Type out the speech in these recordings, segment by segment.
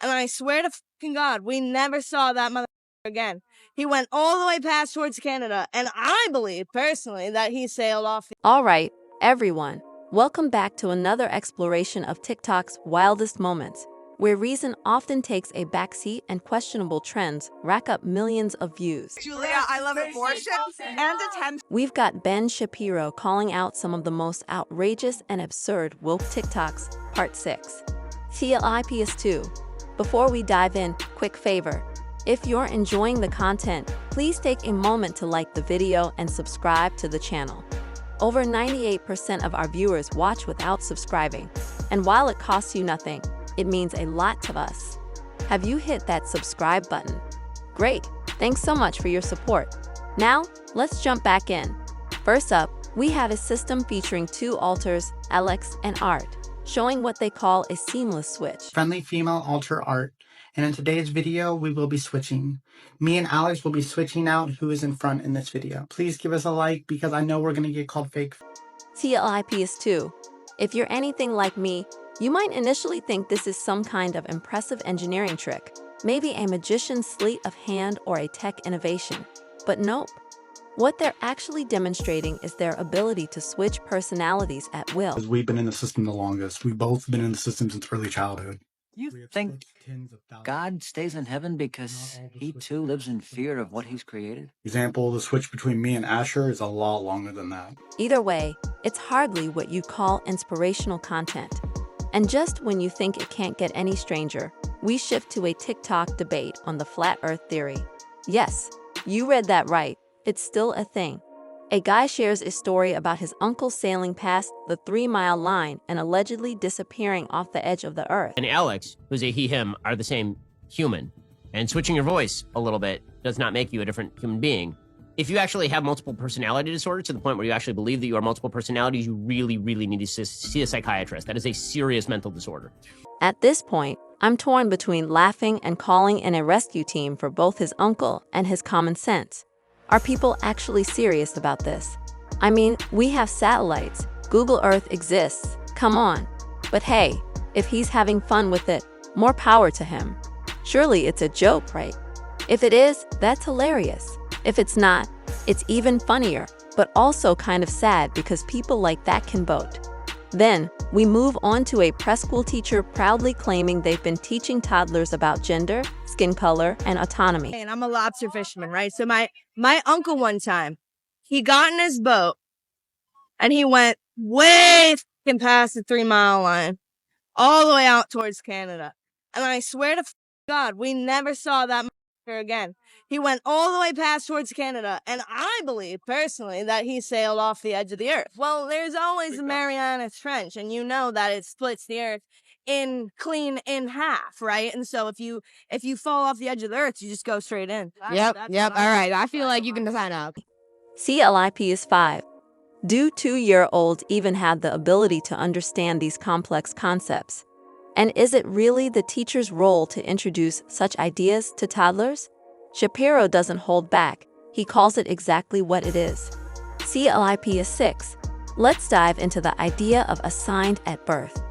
And I swear to fucking God, we never saw that motherfucker again. He went all the way past towards Canada, and I believe, personally, that he sailed off. All right, everyone. Welcome back to another exploration of TikTok's wildest moments, where reason often takes a backseat and questionable trends rack up millions of views. Julia, I love abortion and attention. We've got Ben Shapiro calling out some of the most outrageous and absurd woke TikToks, Part 6. TLIPS2. Before we dive in, quick favor. If you're enjoying the content, please take a moment to like the video and subscribe to the channel. Over 98% of our viewers watch without subscribing, and while it costs you nothing, it means a lot to us. Have you hit that subscribe button? Great, thanks so much for your support. Now, let's jump back in. First up, we have a system featuring two alters, Alex and Art, showing what they call a seamless switch. Friendly female alter Art, and in today's video, we will be switching. Me and Alex will be switching out who is in front in this video. Please give us a like because I know we're going to get called fake. TLIPS2. If you're anything like me, you might initially think this is some kind of impressive engineering trick, maybe a magician's sleight of hand or a tech innovation. But nope. What they're actually demonstrating is their ability to switch personalities at will. Because we've been in the system the longest. We've both been in the system since early childhood. You think God stays in heaven because he too lives in fear of what he's created? Example, the switch between me and Asher is a lot longer than that. Either way, it's hardly what you call inspirational content. And just when you think it can't get any stranger, we shift to a TikTok debate on the flat earth theory. Yes, you read that right. It's still a thing. A guy shares a story about his uncle sailing past the 3-mile line and allegedly disappearing off the edge of the earth. And Alex, who's a he, him, are the same human. And switching your voice a little bit does not make you a different human being. If you actually have multiple personality disorder to the point where you actually believe that you are multiple personalities, you really, really need to see a psychiatrist. That is a serious mental disorder. At this point, I'm torn between laughing and calling in a rescue team for both his uncle and his common sense. Are people actually serious about this? I mean, we have satellites. Google Earth exists. Come on. But hey, if he's having fun with it, more power to him. Surely it's a joke, right? If it is, that's hilarious. If it's not, it's even funnier, but also kind of sad because people like that can vote. Then, we move on to a preschool teacher proudly claiming they've been teaching toddlers about gender, skin color, and autonomy. And I'm a lobster fisherman, right? So my uncle one time, he got in his boat and he went way fucking past the 3-mile line, all the way out towards Canada. And I swear to God, we never saw that motherfucker again. He went all the way past towards Canada, and I believe, personally, that he sailed off the edge of the earth. Well, there's always the Mariana Trench, and you know that it splits the earth in half, right? And so if you fall off the edge of the earth, you just go straight in. Yep. All right. I feel like you can sign up. CLIPS5. Do 2-year-olds even have the ability to understand these complex concepts? And is it really the teacher's role to introduce such ideas to toddlers? Shapiro doesn't hold back. He calls it exactly what it is. CLIPS6. Let's dive into the idea of assigned at birth.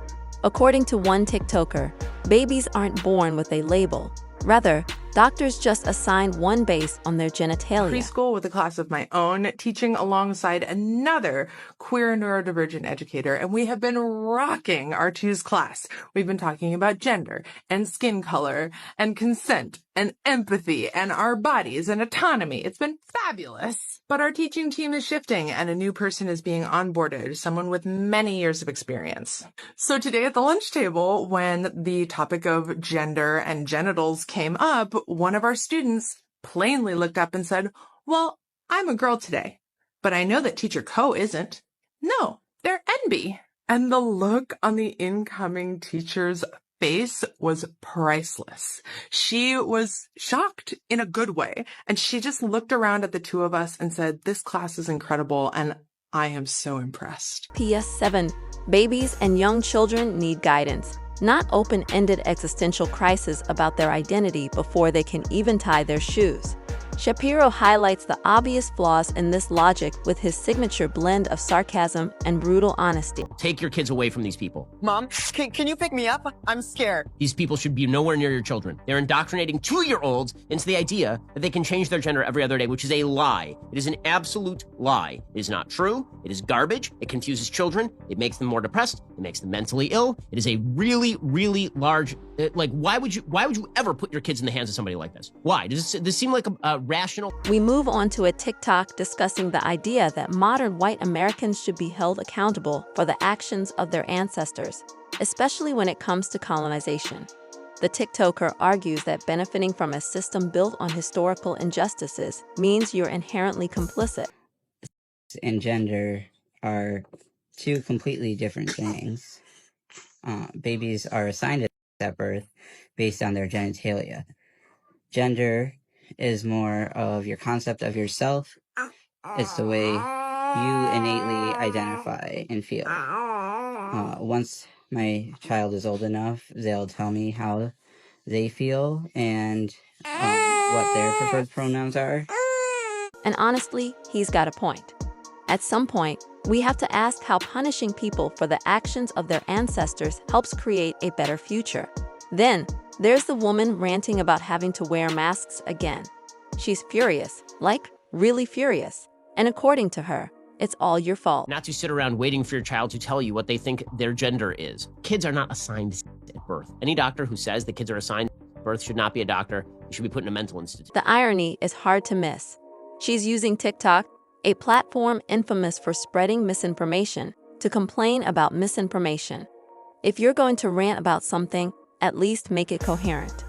According to one TikToker, babies aren't born with a label. Rather, doctors just assign one base on their genitalia. Preschool with a class of my own, teaching alongside another queer neurodivergent educator, and we have been rocking our Choose class. We've been talking about gender and skin color and consent and empathy and our bodies and autonomy. It's been fabulous. But our teaching team is shifting and a new person is being onboarded, someone with many years of experience. So today at the lunch table, when the topic of gender and genitals came up, one of our students plainly looked up and said, "Well, I'm a girl today, but I know that teacher Co isn't." No, they're NB. And the look on the incoming teacher's face was priceless. She was shocked in a good way. And she just looked around at the two of us and said, "This class is incredible. And I am so impressed." PS7. Babies and young children need guidance, not open-ended existential crisis about their identity before they can even tie their shoes. Shapiro highlights the obvious flaws in this logic with his signature blend of sarcasm and brutal honesty. Take your kids away from these people. Mom, can you pick me up? I'm scared. These people should be nowhere near your children. They're indoctrinating 2-year-olds into the idea that they can change their gender every other day, which is a lie. It is an absolute lie. It is not true. It is garbage. It confuses children. It makes them more depressed. It makes them mentally ill. It is a really, really large, why would you ever put your kids in the hands of somebody like this? Why? Does this seem like a rational? We move on to a TikTok discussing the idea that modern white Americans should be held accountable for the actions of their ancestors, especially when it comes to colonization. The TikToker argues that benefiting from a system built on historical injustices means you're inherently complicit. And gender are two completely different things. Babies are assigned at birth based on their genitalia. Gender is more of your concept of yourself. It's the way you innately identify and feel. Once my child is old enough, they'll tell me how they feel and what their preferred pronouns are. And honestly, he's got a point. At some point, we have to ask how punishing people for the actions of their ancestors helps create a better future. Then, there's the woman ranting about having to wear masks again. She's furious, like really furious. And according to her, it's all your fault. Not to sit around waiting for your child to tell you what they think their gender is. Kids are not assigned at birth. Any doctor who says that kids are assigned at birth should not be a doctor. They should be put in a mental institution. The irony is hard to miss. She's using TikTok, a platform infamous for spreading misinformation, to complain about misinformation. If you're going to rant about something, at least make it coherent.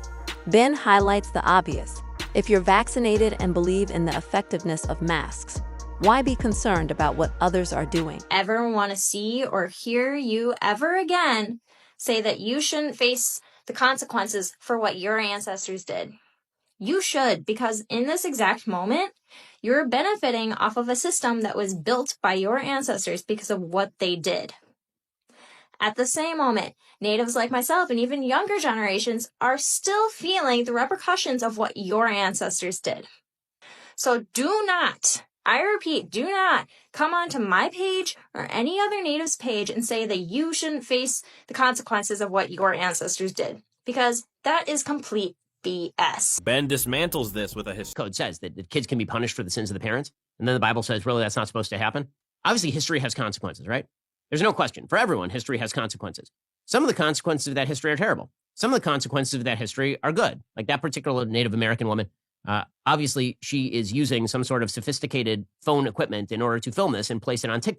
Ben highlights the obvious. If you're vaccinated and believe in the effectiveness of masks, why be concerned about what others are doing? Ever want to see or hear you ever again say that you shouldn't face the consequences for what your ancestors did? You should, because in this exact moment, you're benefiting off of a system that was built by your ancestors because of what they did. At the same moment, natives like myself and even younger generations are still feeling the repercussions of what your ancestors did. So do not, I repeat, do not come onto my page or any other native's page and say that you shouldn't face the consequences of what your ancestors did, because that is complete BS. Ben dismantles this with a Code says that the kids can be punished for the sins of the parents, and then the Bible says, really, that's not supposed to happen. Obviously, history has consequences, right? There's no question. For everyone, history has consequences. Some of the consequences of that history are terrible. Some of the consequences of that history are good. Like that particular Native American woman, obviously, she is using some sort of sophisticated phone equipment in order to film this and place it on TikTok.